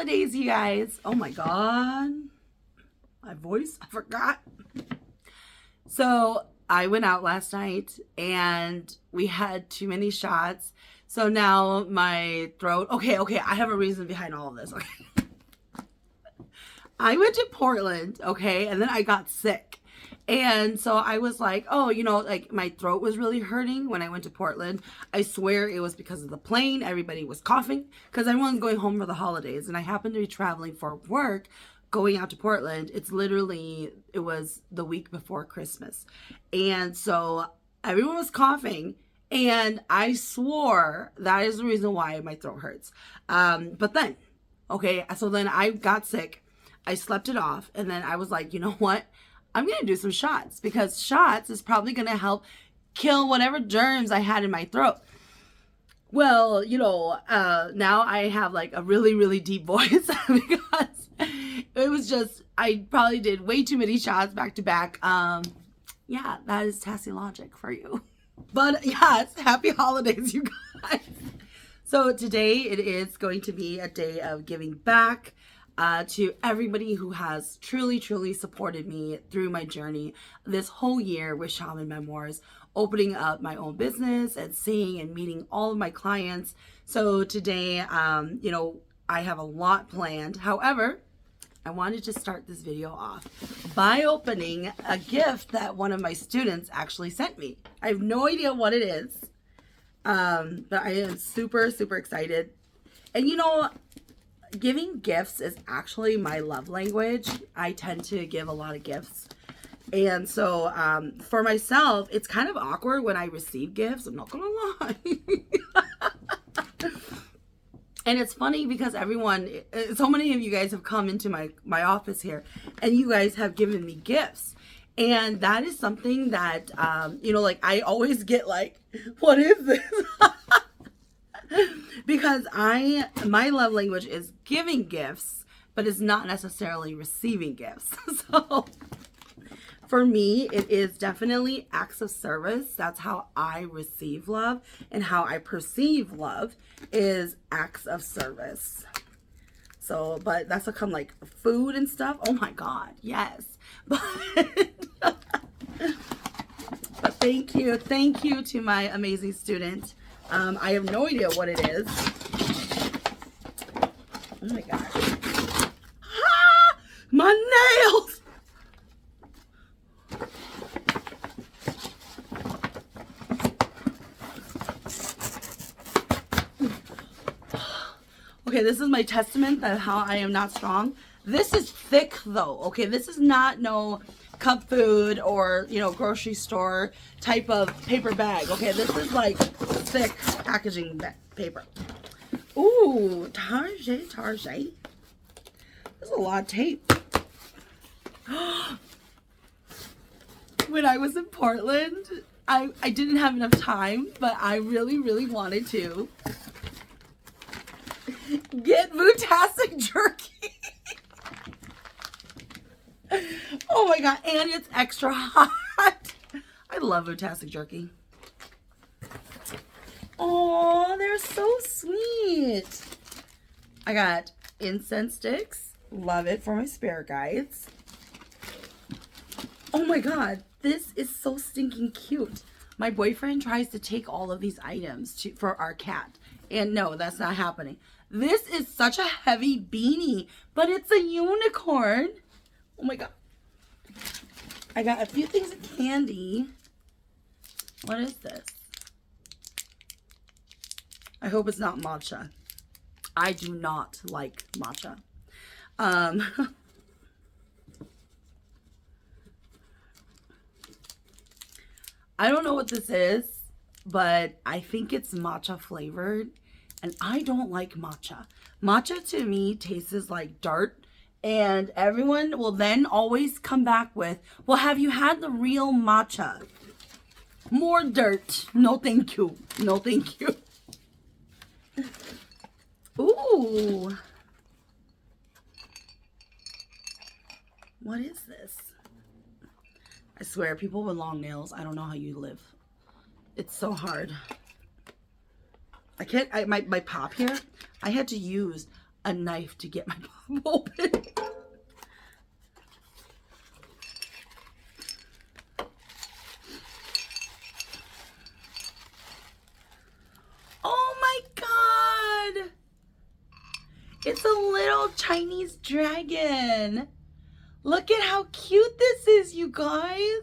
holidays, you guys. Oh my God. My voice, I forgot. So I went out last night and we had too many shots. So now my throat, okay, I have a reason behind all of this, okay. I went to Portland, okay, and then I got sick. And so I was like, oh, you know, like my throat was really hurting when I went to Portland. I swear it was because of the plane. Everybody was coughing because everyone's going home for the holidays. And I happened to be traveling for work, going out to Portland. It was the week before Christmas. And so everyone was coughing. And I swore that is the reason why my throat hurts. But then, okay, so then I got sick. I slept it off. And then I was like, you know what? I'm going to do some shots because shots is probably going to help kill whatever germs I had in my throat. Well, you know, now I have like a really, really deep voice because it was just, I probably did way too many shots back to back. Yeah, that is Tassie logic for you. But yes, happy holidays, you guys. So today it is going to be a day of giving back. To everybody who has truly, truly supported me through my journey this whole year with Shaman Memoirs, opening up my own business and seeing and meeting all of my clients. So today, you know, I have a lot planned. However, I wanted to start this video off by opening a gift that one of my students actually sent me. I have no idea what it is, but I am super, super excited. And you know, giving gifts is actually my love language. I tend to give a lot of gifts. And so for myself, it's kind of awkward when I receive gifts. I'm not going to lie. And it's funny because so many of you guys have come into my office here and you guys have given me gifts. And that is something that, you know, like I always get like, what is this? Because my love language is giving gifts, but it's not necessarily receiving gifts. So for me, it is definitely acts of service. That's how I receive love, and how I perceive love is acts of service. So, but that's come like food and stuff. Oh my God, yes. But thank you to my amazing student. I have no idea what it is. Oh my gosh. Ah, my nails! Okay, this is my testament of how I am not strong. This is thick though, okay? This is not no cup food or, you know, grocery store type of paper bag, okay? This is like thick packaging paper. Ooh, Target. There's a lot of tape. When I was in Portland, I didn't have enough time, but I really, really wanted to get Vutastic jerky. Oh my God, and it's extra hot. I love Vutastic jerky. Oh, they're so sweet. I got incense sticks. Love it for my spirit guides. Oh my God, this is so stinking cute. My boyfriend tries to take all of these items for our cat. And no, that's not happening. This is such a heavy beanie, but it's a unicorn. Oh my God. I got a few things of candy. What is this? I hope it's not matcha. I do not like matcha. I don't know what this is, but I think it's matcha flavored, and I don't like matcha. Matcha to me tastes like dirt, and everyone will then always come back with, well, have you had the real matcha? More dirt. No, thank you. No, thank you. Ooh. What is this? I swear, people with long nails, I don't know how you live. It's so hard. I can't, my pop here, I had to use a knife to get my pop open. Oh my God! It's a little Chinese dragon. Look at how cute this is, you guys.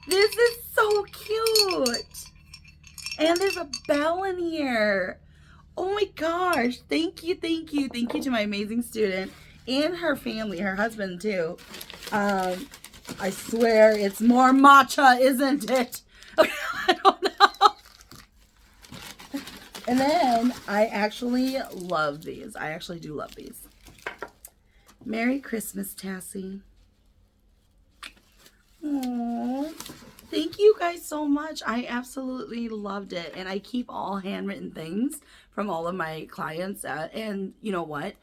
This is so cute. And there's a bell in here. Oh my gosh. Thank you, thank you. Thank you to my amazing student and her family, her husband too. I swear it's more matcha, isn't it? Okay, I don't know. And then I actually love these. I actually do love these. Merry Christmas, Tassie. Aww. Thank you guys so much. I absolutely loved it. And I keep all handwritten things from all of my clients. And you know what?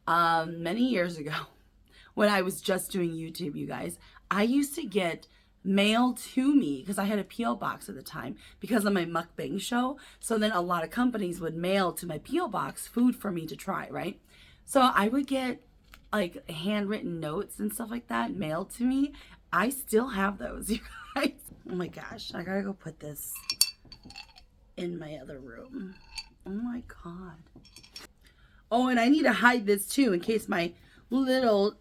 Many years ago, when I was just doing YouTube, you guys, I used to get mail to me because I had a P.O. box at the time because of my mukbang show. So then a lot of companies would mail to my P.O. box food for me to try, right? So I would get like handwritten notes and stuff like that mailed to me. I still have those, you guys. Oh my gosh, I gotta go put this in my other room. Oh my God. Oh, and I need to hide this too in case my little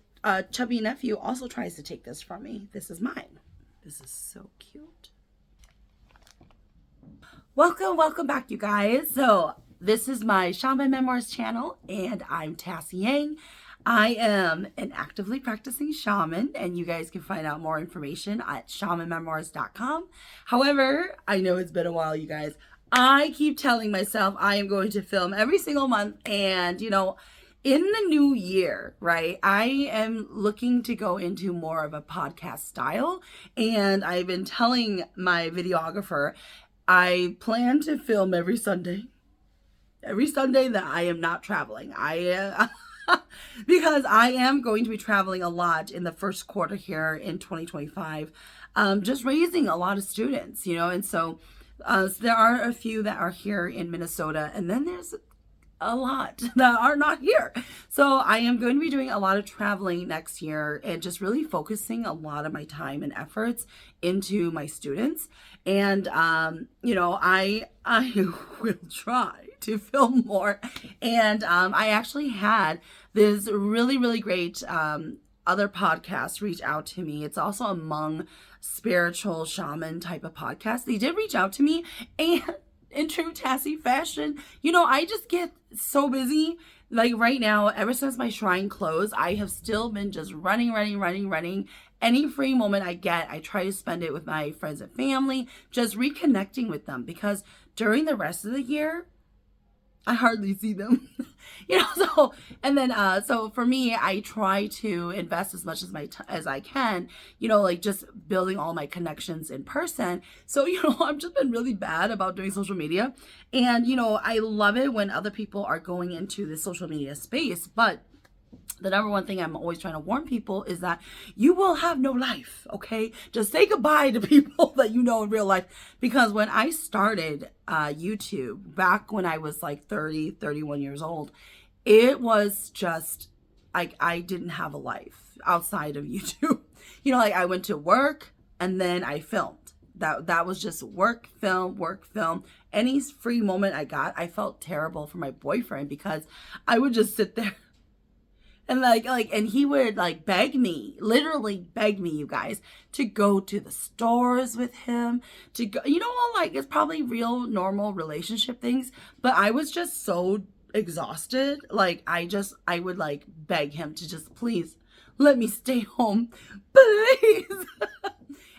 chubby nephew also tries to take this from me. This is mine. This is so cute. Welcome back, you guys. So this is my Shaman Memoirs channel, and I'm Tassie Yang. I am an actively practicing shaman, and you guys can find out more information at shamanmemoirs.com. However, I know it's been a while, you guys. I keep telling myself I am going to film every single month, and you know, in the new year, right, I am looking to go into more of a podcast style, and I've been telling my videographer I plan to film every Sunday that I am not traveling. Because I am going to be traveling a lot in the first quarter here in 2025, just raising a lot of students, you know, and so there are a few that are here in Minnesota, and then there's a lot that are not here. So I am going to be doing a lot of traveling next year and just really focusing a lot of my time and efforts into my students. And, you know, I will try to film more. And I actually had this really great other podcast reach out to me. It's also among spiritual shaman type of podcasts. They did reach out to me, and in true Tassie fashion, you know, I just get so busy. Like right now, ever since my shrine closed, I have still been just running. Any free moment I get, I try to spend it with my friends and family, just reconnecting with them, because during the rest of the year, I hardly see them, you know, so, and then, so for me, I try to invest as much as I can, you know, like just building all my connections in person. So, you know, I've just been really bad about doing social media, and, you know, I love it when other people are going into the social media space, but the number one thing I'm always trying to warn people is that you will have no life, okay? Just say goodbye to people that you know in real life. Because when I started YouTube, back when I was like 30, 31 years old, it was just like I didn't have a life outside of YouTube. You know, like I went to work and then I filmed. That was just work, film. Any free moment I got, I felt terrible for my boyfriend because I would just sit there. And and he would like literally beg me, you guys, to go to the stores with him, to go, you know, like it's probably real normal relationship things, but I was just so exhausted. Like I would like beg him to just please let me stay home, please.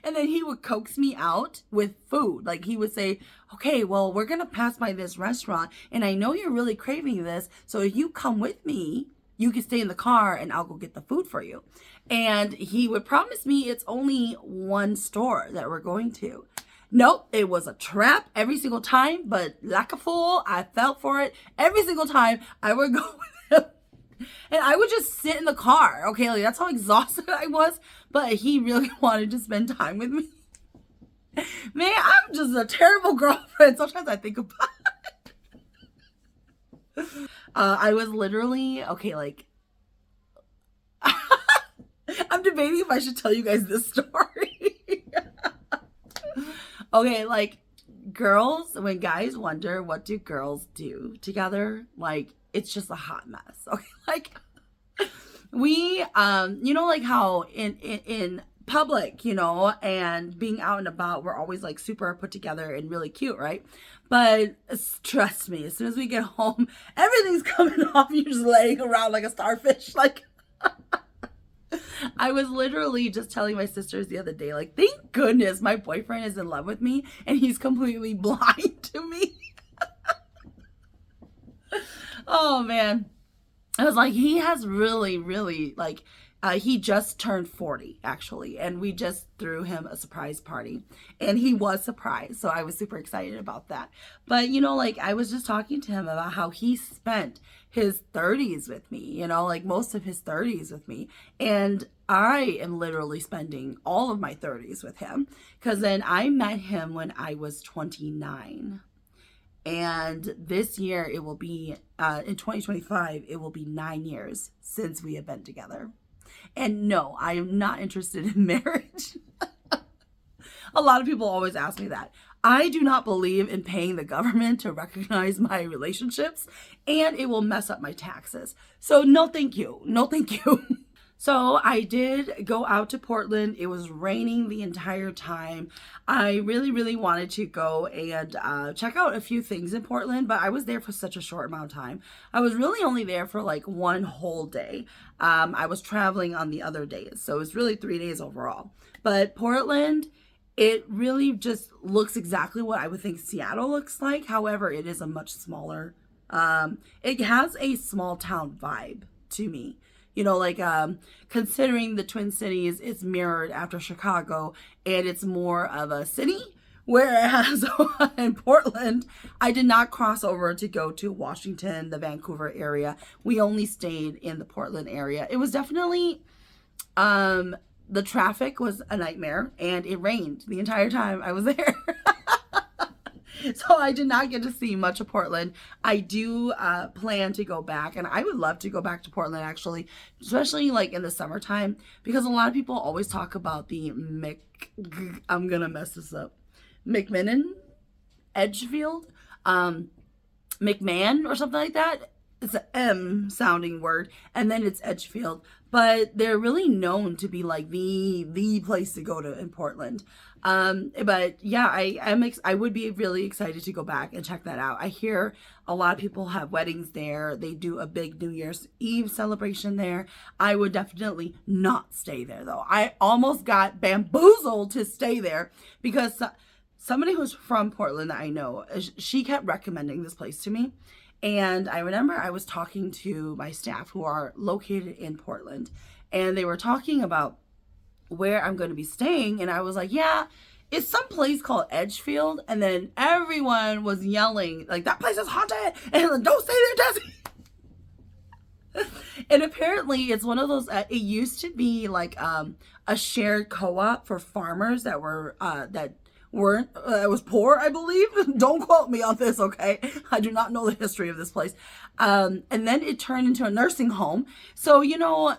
And then he would coax me out with food. Like he would say, okay, well, we're going to pass by this restaurant and I know you're really craving this. So if you come with me, you can stay in the car and I'll go get the food for you. And he would promise me it's only one store that we're going to. Nope, it was a trap every single time, but like a fool, I fell for it every single time I would go with him. And I would just sit in the car. Okay, like that's how exhausted I was, but he really wanted to spend time with me. Man, I'm just a terrible girlfriend. Sometimes I think about it. I was literally, okay, like, I'm debating if I should tell you guys this story. Okay, like, girls, when guys wonder what do girls do together, like, it's just a hot mess. Okay, like, we, you know, like how in public, you know, and being out and about, we're always like super put together and really cute, right? But trust me, as soon as we get home, everything's coming off. You're just laying around like a starfish. Like, I was literally just telling my sisters the other day, like, thank goodness my boyfriend is in love with me and he's completely blind to me. Oh man. I was like, he has really, really, like, he just turned 40, actually, and we just threw him a surprise party, and he was surprised, so I was super excited about that. But, you know, like, I was just talking to him about how he spent his 30s with me, you know, like, most of his 30s with me, and I am literally spending all of my 30s with him, because then I met him when I was 29. And this year it will be, in 2025, it will be 9 years since we have been together. And no, I am not interested in marriage. A lot of people always ask me that. I do not believe in paying the government to recognize my relationships, and it will mess up my taxes. So no, thank you. No, thank you. So I did go out to Portland. It was raining the entire time. I really, really wanted to go and check out a few things in Portland, but I was there for such a short amount of time. I was really only there for like one whole day. I was traveling on the other days, so it was really 3 days overall. But Portland, it really just looks exactly what I would think Seattle looks like. However, it is a much smaller, it has a small town vibe to me. You know, like, considering the Twin Cities, it's mirrored after Chicago, and it's more of a city. Whereas in Portland, I did not cross over to go to Washington, the Vancouver area. We only stayed in the Portland area. It was definitely, the traffic was a nightmare, and it rained the entire time I was there. So I did not get to see much of Portland. I do plan to go back, and I would love to go back to Portland, actually, especially like in the summertime, because a lot of people always talk about the I'm gonna mess this up, McMinnon, Edgefield, McMahon or something like that. It's an M sounding word, and then it's Edgefield, but they're really known to be like the place to go to in Portland. But yeah, I would be really excited to go back and check that out. I hear a lot of people have weddings there. They do a big New Year's Eve celebration there. I would definitely not stay there though. I almost got bamboozled to stay there because somebody who's from Portland that I know, she kept recommending this place to me. And I remember I was talking to my staff who are located in Portland, and they were talking about where I'm going to be staying. And I was like, yeah, it's some place called Edgefield. And then everyone was yelling, like, that place is haunted. And like, don't stay there, Jesse. And apparently it's one of those, it used to be like a shared co-op for farmers that were, that was poor, I believe. Don't quote me on this, okay? I do not know the history of this place. And then it turned into a nursing home. So, you know,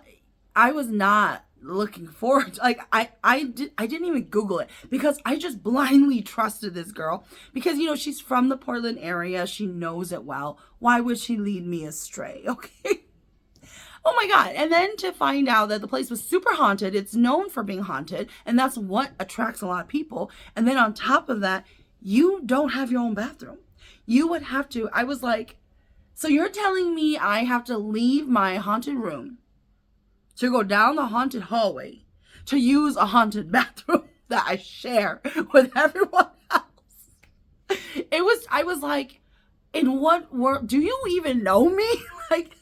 I was not looking forward to, like, I didn't even Google it because I just blindly trusted this girl because, you know, she's from the Portland area. She knows it well. Why would she lead me astray? Okay. Oh my God. And then to find out that the place was super haunted. It's known for being haunted, and that's what attracts a lot of people. And then on top of that, you don't have your own bathroom. You would have to, I was like, so you're telling me I have to leave my haunted room to go down the haunted hallway to use a haunted bathroom that I share with everyone else? I was like, in what world, do you even know me? Like,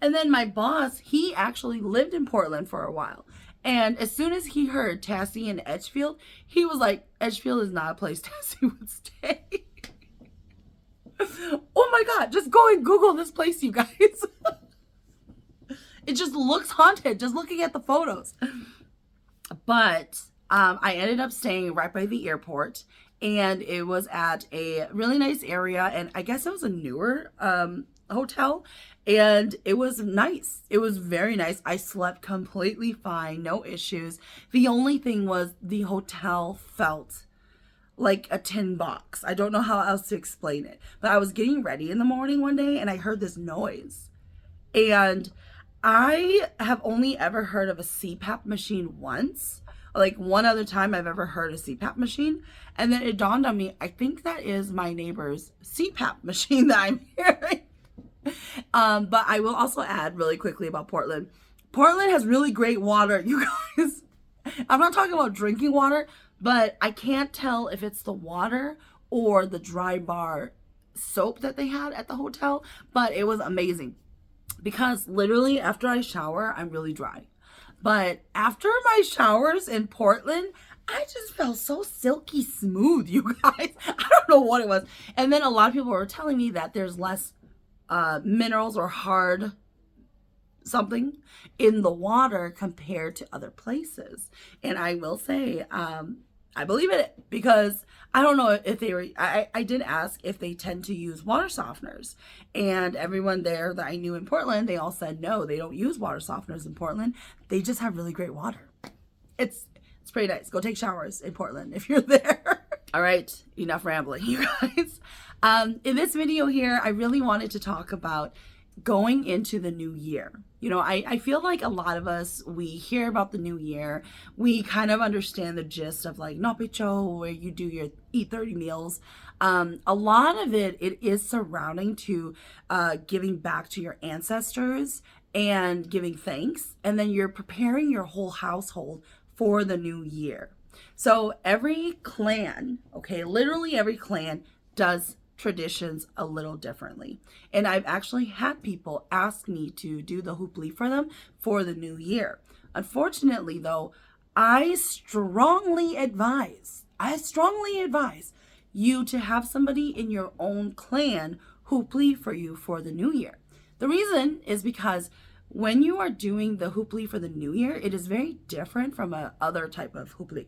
and then my boss, he actually lived in Portland for a while. And as soon as he heard Tassie and Edgefield, he was like, Edgefield is not a place Tassie would stay. Oh my God, just go and Google this place, you guys. It just looks haunted, just looking at the photos. But I ended up staying right by the airport. and it was at a really nice area, and I guess it was a newer hotel, and it was nice. It was very nice. I slept completely fine, no issues. The only thing was the hotel felt like a tin box. I don't know how else to explain it, but I was getting ready in the morning one day and I heard this noise, and I have only ever heard of a CPAP machine once. Like one other time I've ever heard a CPAP machine. And then it dawned on me, I think that is my neighbor's CPAP machine that I'm hearing. But I will also add really quickly about Portland. Portland has really great water, you guys. I'm not talking about drinking water, but I can't tell if it's the water or the dry bar soap that they had at the hotel, but it was amazing. Because literally after I shower, I'm really dry. But after my showers in Portland, I just felt so silky smooth, you guys. I don't know what it was. And then a lot of people were telling me that there's less minerals or hard something in the water compared to other places. And I will say, I believe in it, because I don't know if they were, I did ask if they tend to use water softeners, and everyone there that I knew in Portland, they all said no, they don't use water softeners in Portland. They just have really great water. It's pretty nice. Go take showers in Portland if you're there. All right, enough rambling, you guys. In this video here, I really wanted to talk about going into the new year. You know, I feel like a lot of us, we hear about the new year, we kind of understand the gist of like Nopicho, where you do your eat 30 meals. A lot of it is surrounding to giving back to your ancestors and giving thanks, and then you're preparing your whole household for the new year. So every clan, okay, literally every clan does traditions a little differently. And I've actually had people ask me to do the hoopli for them for the new year. Unfortunately, though, I strongly advise you to have somebody in your own clan hoopli for you for the new year. The reason is because when you are doing the hoopli for the new year, it is very different from a other type of hoopli.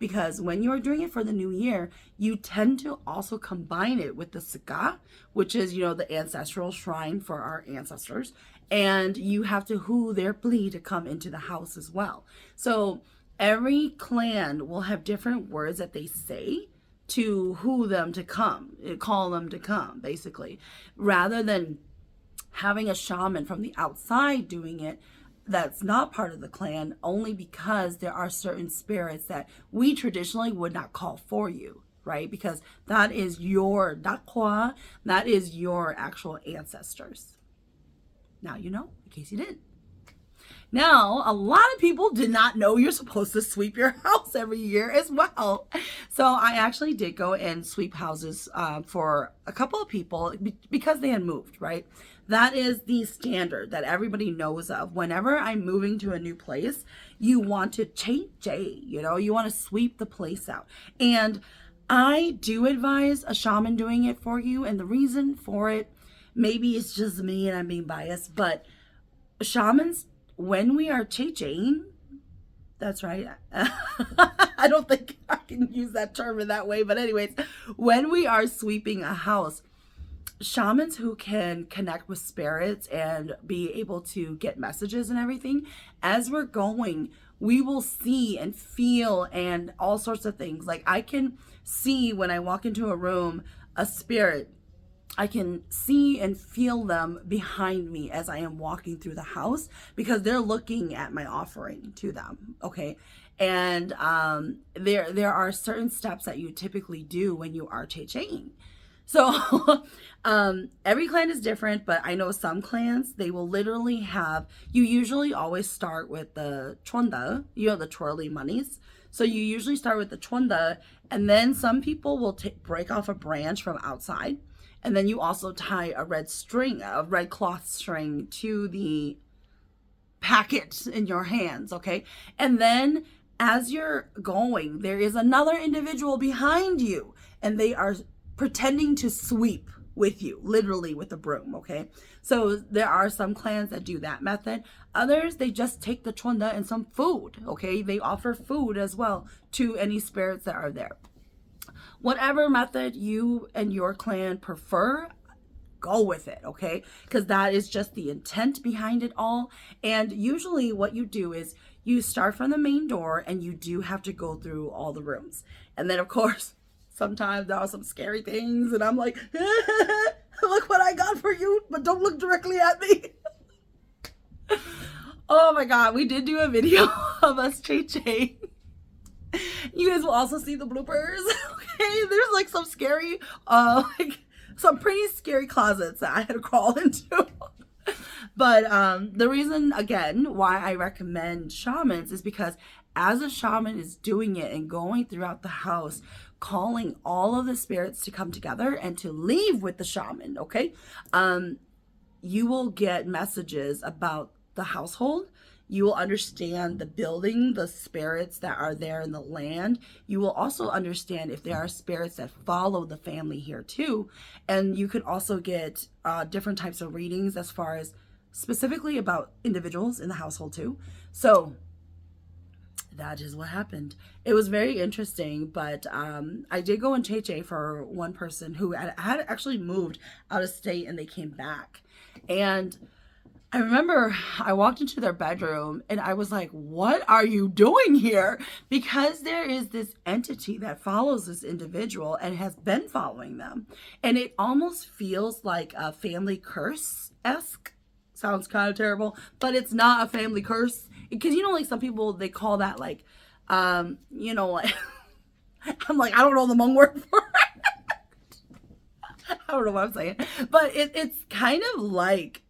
Because when you're doing it for the new year, you tend to also combine it with the saka, which is, you know, the ancestral shrine for our ancestors. And you have to hoo their pli to come into the house as well. So every clan will have different words that they say to hoo them to come, call them to come, basically. Rather than having a shaman from the outside doing it, that's not part of the clan, only because there are certain spirits that we traditionally would not call for you, right? Because that is your dakwa, that is your actual ancestors. Now you know, in case you didn't. Now, a lot of people did not know you're supposed to sweep your house every year as well. So I actually did go and sweep houses for a couple of people because they had moved, right? That is the standard that everybody knows of. Whenever I'm moving to a new place, you want to change, you know, you want to sweep the place out. And I do advise a shaman doing it for you. And the reason for it, maybe it's just me and I'm being biased, but shamans, when we are changing, that's right. I don't think I can use that term in that way. But anyways, when we are sweeping a house, shamans who can connect with spirits and be able to get messages and everything, as we're going, we will see and feel and all sorts of things. Like I can see when I walk into a room, a spirit, I can see and feel them behind me as I am walking through the house because they're looking at my offering to them. Okay. And there are certain steps that you typically do when you are checheing. So every clan is different, but I know some clans, they will literally have, you usually always start with the chonda, you know, the twirly monies. So you usually start with the chonda, and then some people will break off a branch from outside. And then you also tie a red cloth string to the packet in your hands, okay? And then as you're going, there is another individual behind you, and they are pretending to sweep with you, literally with a broom, okay? So there are some clans that do that method. Others, they just take the chonda and some food, okay? They offer food as well to any spirits that are there. Whatever method you and your clan prefer, go with it, okay? Because that is just the intent behind it all. And usually what you do is you start from the main door and you do have to go through all the rooms. And then, of course, sometimes there are some scary things and I'm like, look what I got for you, but don't look directly at me. Oh my God, we did do a video of us Che. You guys will also see the bloopers. Okay, there's like some scary, like some pretty scary closets that I had to crawl into. But the reason, again, why I recommend shamans is because as a shaman is doing it and going throughout the house, calling all of the spirits to come together and to leave with the shaman, okay? You will get messages about the household. You will understand the building, the spirits that are there in the land. You will also understand if there are spirits that follow the family here too. And you could also get different types of readings as far as specifically about individuals in the household too. So that is what happened. It was very interesting, but I did go in Che for one person who had actually moved out of state and they came back. And I remember I walked into their bedroom and I was like, what are you doing here? Because there is this entity that follows this individual and has been following them. And it almost feels like a family curse-esque. Sounds kind of terrible, but it's not a family curse. Because, you know, like some people, they call that like, you know, like, I'm like, I don't know the Hmong word for it. I don't know what I'm saying. But it's kind of like,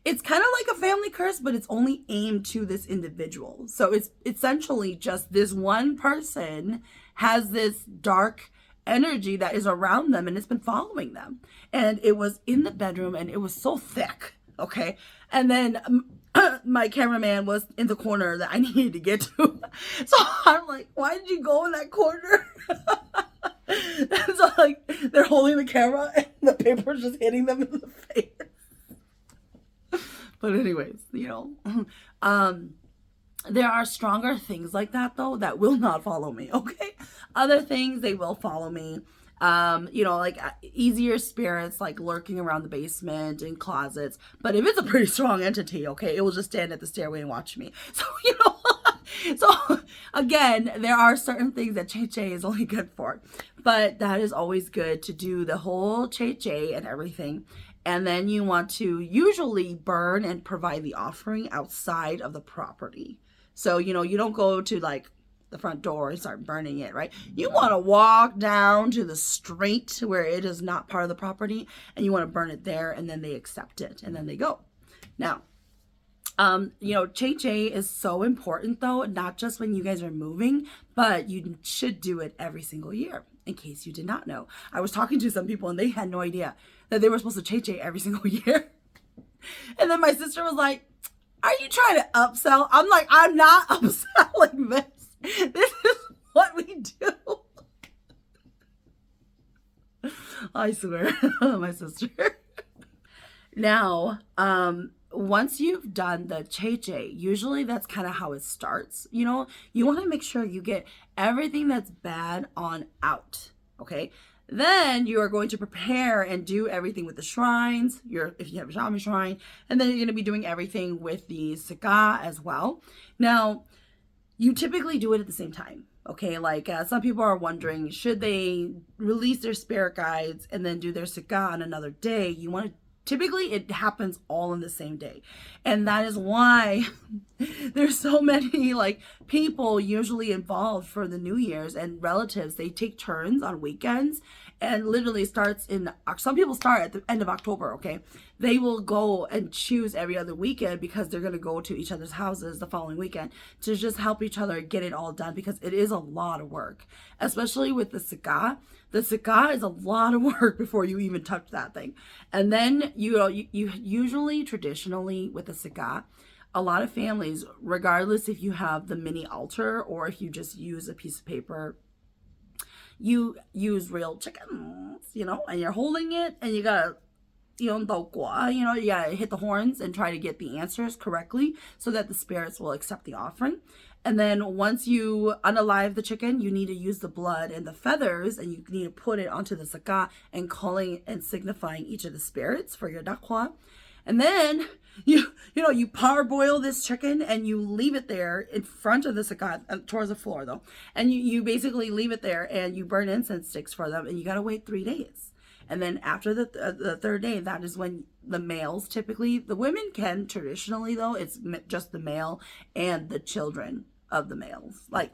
it's kind of like a family curse, but it's only aimed to this individual. So it's essentially just this one person has this dark energy that is around them and it's been following them. And it was in the bedroom and it was so thick, okay? And then my cameraman was in the corner that I needed to get to. So I'm like, why did you go in that corner? So like they're holding the camera and the paper's just hitting them in the face. But anyways, you know, there are stronger things like that though that will not follow me, okay? Other things, they will follow me. You know, like easier spirits like lurking around the basement and closets. But if it's a pretty strong entity, okay, it will just stand at the stairway and watch me. So, you know, so again, there are certain things that Che is only good for. But that is always good to do the whole Che and everything. And then you want to usually burn and provide the offering outside of the property. So, you know, you don't go to like the front door and start burning it, right? You want to walk down to the street where it is not part of the property and you want to burn it there and then they accept it and then they go. Now, you know, Che is so important though, not just when you guys are moving, but you should do it every single year in case you did not know. I was talking to some people and they had no idea that they were supposed to Che every single year. And then my sister was like, are you trying to upsell? I'm like, I'm not upselling this. This is what we do. I swear. My sister. Now, once you've done the Che, usually that's kind of how it starts. You know, you want to make sure you get everything that's bad on out. Okay. Then you are going to prepare and do everything with the shrines, if you have a shaman shrine, and then you're going to be doing everything with the Saka as well. Now, you typically do it at the same time, okay? Like some people are wondering, should they release their spirit guides and then do their Saka on another day? You want to, typically it happens all in the same day. And that is why there's so many like people usually involved for the New Year's and relatives. They take turns on weekends and literally starts in, some people start at the end of October, okay? They will go and choose every other weekend because they're going to go to each other's houses the following weekend to just help each other get it all done because it is a lot of work, especially with the Saka. The Saka is a lot of work before you even touch that thing. And then, you usually, traditionally with the Saka, a lot of families, regardless if you have the mini altar or if you just use a piece of paper, you use real chickens, you know, and you're holding it and you gotta you gotta hit the horns and try to get the answers correctly so that the spirits will accept the offering. And then once you unalive the chicken, you need to use the blood and the feathers, and you need to put it onto the saka and calling and signifying each of the spirits for your dakwa. And then you parboil this chicken and you leave it there in front of the saka, towards the floor though. And you basically leave it there and you burn incense sticks for them, and you gotta wait 3 days. And then after the third day, that is when the males typically, the women can traditionally though, it's just the male and the children of the males. Like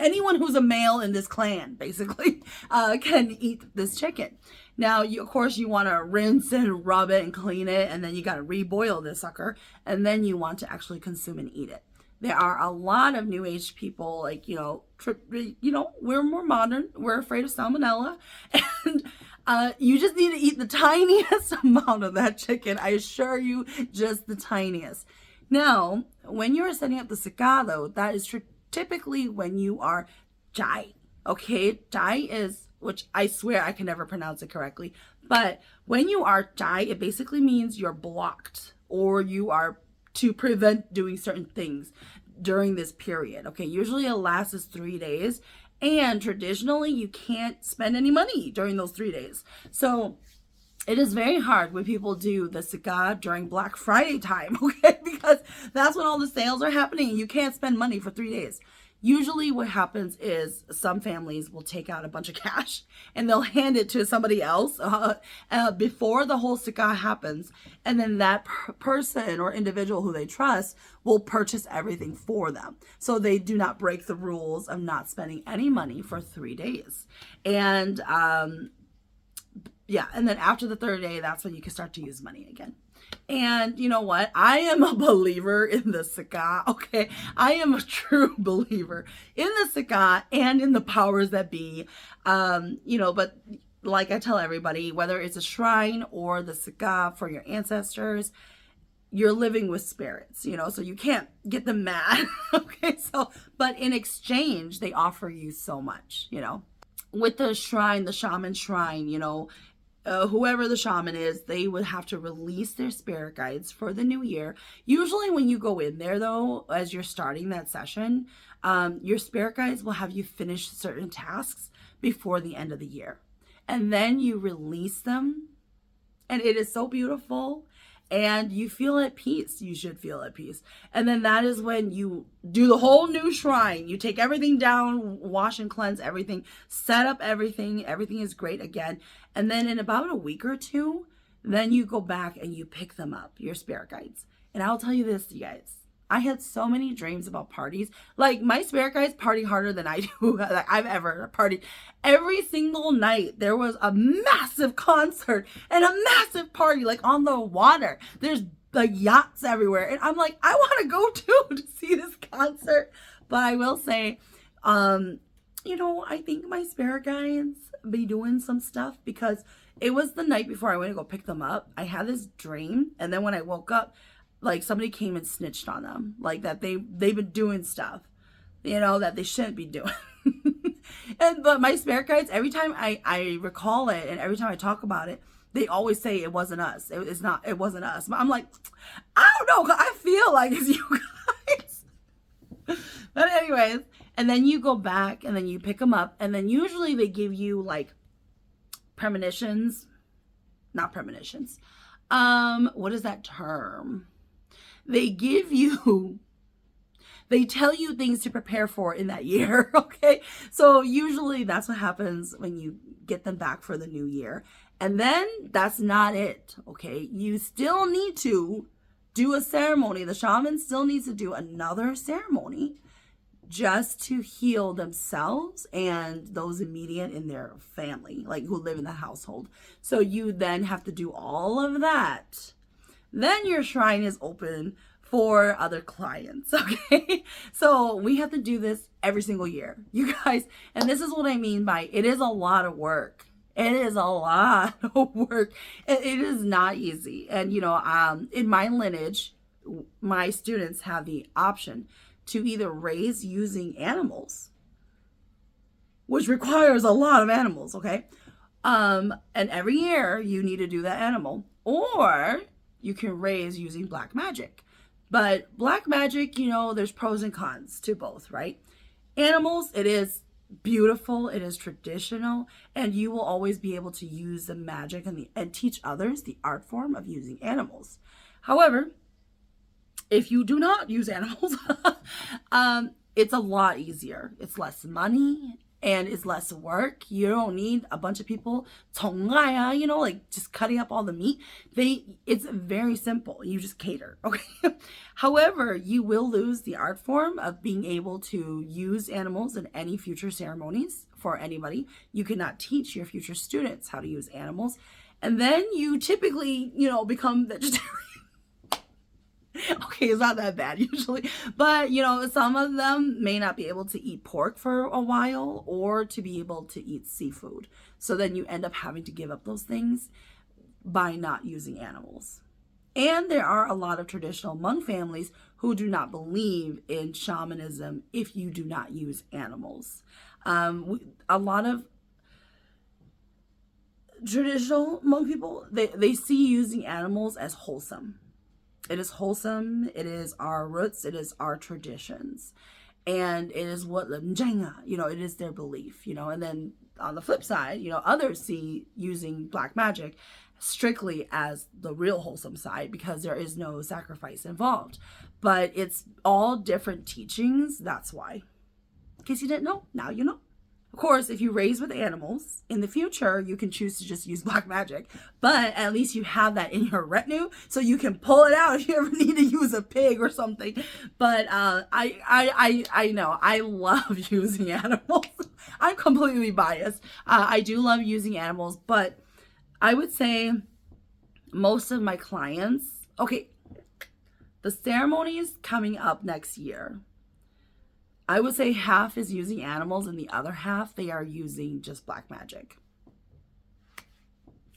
anyone who's a male in this clan basically can eat this chicken. Now, of course, you want to rinse and rub it and clean it, and then you got to reboil this sucker, and then you want to actually consume and eat it. There are a lot of new age people, like, we're more modern. We're afraid of salmonella, and you just need to eat the tiniest amount of that chicken. I assure you, just the tiniest. Now, when you are setting up the saka, though, that is typically when you are jai. Okay, jai is, which I swear I can never pronounce it correctly, but when you are jai, it basically means you're blocked, or you are to prevent doing certain things during this period. Okay, usually it lasts 3 days, and traditionally you can't spend any money during those 3 days. So it is very hard when people do the saka during Black Friday time, okay? Because that's when all the sales are happening and you can't spend money for 3 days. Usually what happens is some families will take out a bunch of cash and they'll hand it to somebody else before the whole saka happens. And then that person or individual who they trust will purchase everything for them, so they do not break the rules of not spending any money for 3 days. And and then after the third day, that's when you can start to use money again. And you know what? I am a believer in the saka, okay? I am a true believer in the saka and in the powers that be. But like I tell everybody, whether it's a shrine or the saka for your ancestors, you're living with spirits, so you can't get them mad, okay? But in exchange, they offer you so much, With the shrine, the shaman shrine, whoever the shaman is, they would have to release their spirit guides for the new year. Usually when you go in there, though, as you're starting that session, your spirit guides will have you finish certain tasks before the end of the year. And then you release them. And it is so beautiful. And you feel at peace. You should feel at peace. And then that is when you do the whole new shrine. You take everything down, wash and cleanse everything, set up everything. Everything is great again. And then in about a week or two, then you go back and you pick them up, your spirit guides. And I'll tell you this, you guys. I had so many dreams about parties. Like, my spirit guides party harder than I do. Like, I've ever partied. Every single night, there was a massive concert and a massive party, like, on the water. There's, like, yachts everywhere. And I'm like, I want to go, too, to see this concert. But I will say, I think my spirit guides be doing some stuff, because it was the night before I went to go pick them up. I had this dream, and then when I woke up, like, somebody came and snitched on them, like that they've been doing stuff, that they shouldn't be doing. But my spirit guides, every time I recall it and every time I talk about it, they always say it wasn't us. It wasn't us. But I'm like, I don't know, 'cause I feel like it's you guys. But anyways, and then you go back and then you pick them up, and then usually they give you like not premonitions. What is that term? They tell you things to prepare for in that year, okay? So usually that's what happens when you get them back for the new year. And then that's not it, okay? You still need to do a ceremony. The shaman still needs to do another ceremony just to heal themselves and those immediate in their family, like who live in the household. So you then have to do all of that. Then your shrine is open for other clients, okay? So we have to do this every single year, you guys. And this is what I mean by it is a lot of work. It is a lot of work. It is not easy. And, in my lineage, my students have the option to either raise using animals, which requires a lot of animals, okay? And every year you need to do that animal. Or you can raise using black magic. But black magic, there's pros and cons to both, right? Animals, it is beautiful, it is traditional, and you will always be able to use the magic and teach others the art form of using animals. However, if you do not use animals, it's a lot easier. It's less money and it's less work. You don't need a bunch of people, like just cutting up all the meat. It's very simple. You just cater, okay? However, you will lose the art form of being able to use animals in any future ceremonies for anybody. You cannot teach your future students how to use animals. And then you typically, become vegetarian. Okay, it's not that bad usually, but some of them may not be able to eat pork for a while or to be able to eat seafood. So then you end up having to give up those things by not using animals. And there are a lot of traditional Hmong families who do not believe in shamanism if you do not use animals. A lot of traditional Hmong people, they see using animals as wholesome. It is wholesome. It is our roots. It is our traditions. And it is what it is their belief, and then on the flip side, others see using black magic strictly as the real wholesome side because there is no sacrifice involved. But it's all different teachings. That's why. In case you didn't know, now you know. Of course, if you raise with animals, in the future, you can choose to just use black magic. But at least you have that in your retinue, so you can pull it out if you ever need to use a pig or something. But I know, I love using animals. I'm completely biased. I do love using animals, but I would say most of my clients, okay, the ceremonies coming up next year, I would say half is using animals and the other half, they are using just black magic.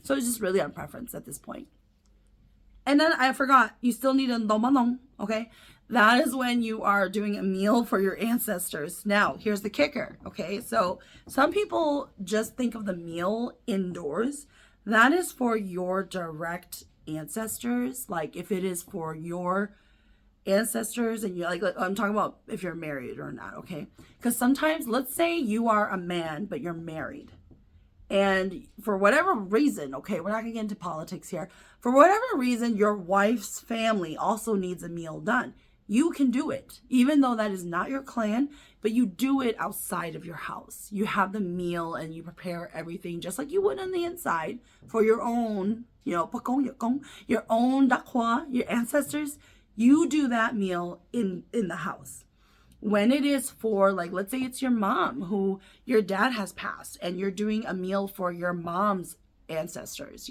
So it's just really on preference at this point. And then I forgot, you still need a domanong, okay? That is when you are doing a meal for your ancestors. Now, here's the kicker, okay? So some people just think of the meal indoors. That is for your direct ancestors. Like if it is for your ancestors and you like I'm talking about if you're married or not, okay? Because sometimes, let's say you are a man but you're married, and for whatever reason, okay, we're not gonna get into politics here, for whatever reason your wife's family also needs a meal done, you can do it even though that is not your clan, but you do it outside of your house. You have the meal and you prepare everything just like you would on the inside for your own, your own dakwa, your ancestors. You do that meal in the house. When it is for, like, let's say it's your mom who your dad has passed and you're doing a meal for your mom's ancestors,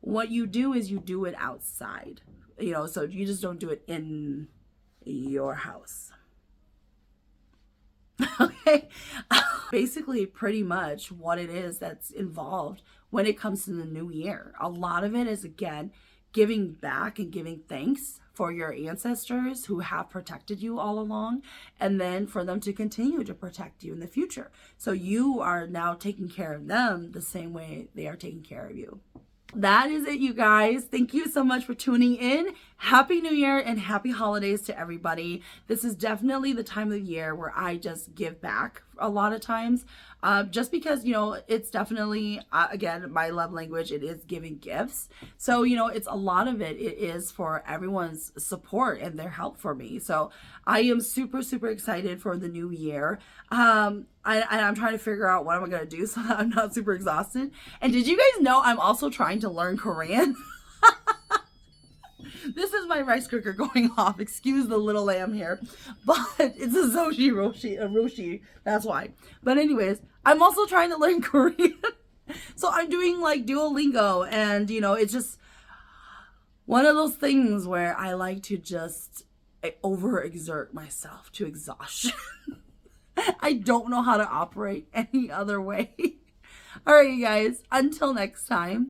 what you do is you do it outside, so you just don't do it in your house. Okay. Basically, pretty much what it is that's involved when it comes to the new year. A lot of it is, again, giving back and giving thanks for your ancestors who have protected you all along, and then for them to continue to protect you in the future. So you are now taking care of them the same way they are taking care of you. That is it, you guys. Thank you so much for tuning in. Happy New Year and happy holidays to everybody. This is definitely the time of the year where I just give back a lot of times. Just because, it's definitely, again, my love language, it is giving gifts. So, it's a lot of it is for everyone's support and their help for me. So I am super, super excited for the new year. I'm trying to figure out what I'm going to do so that I'm not super exhausted. And did you guys know I'm also trying to learn Korean? This is my rice cooker going off. Excuse the little lamb here. But it's a Roshi. That's why. But anyways, I'm also trying to learn Korean. So I'm doing like Duolingo. And, it's just one of those things where I like to just overexert myself to exhaustion. I don't know how to operate any other way. All right, you guys. Until next time.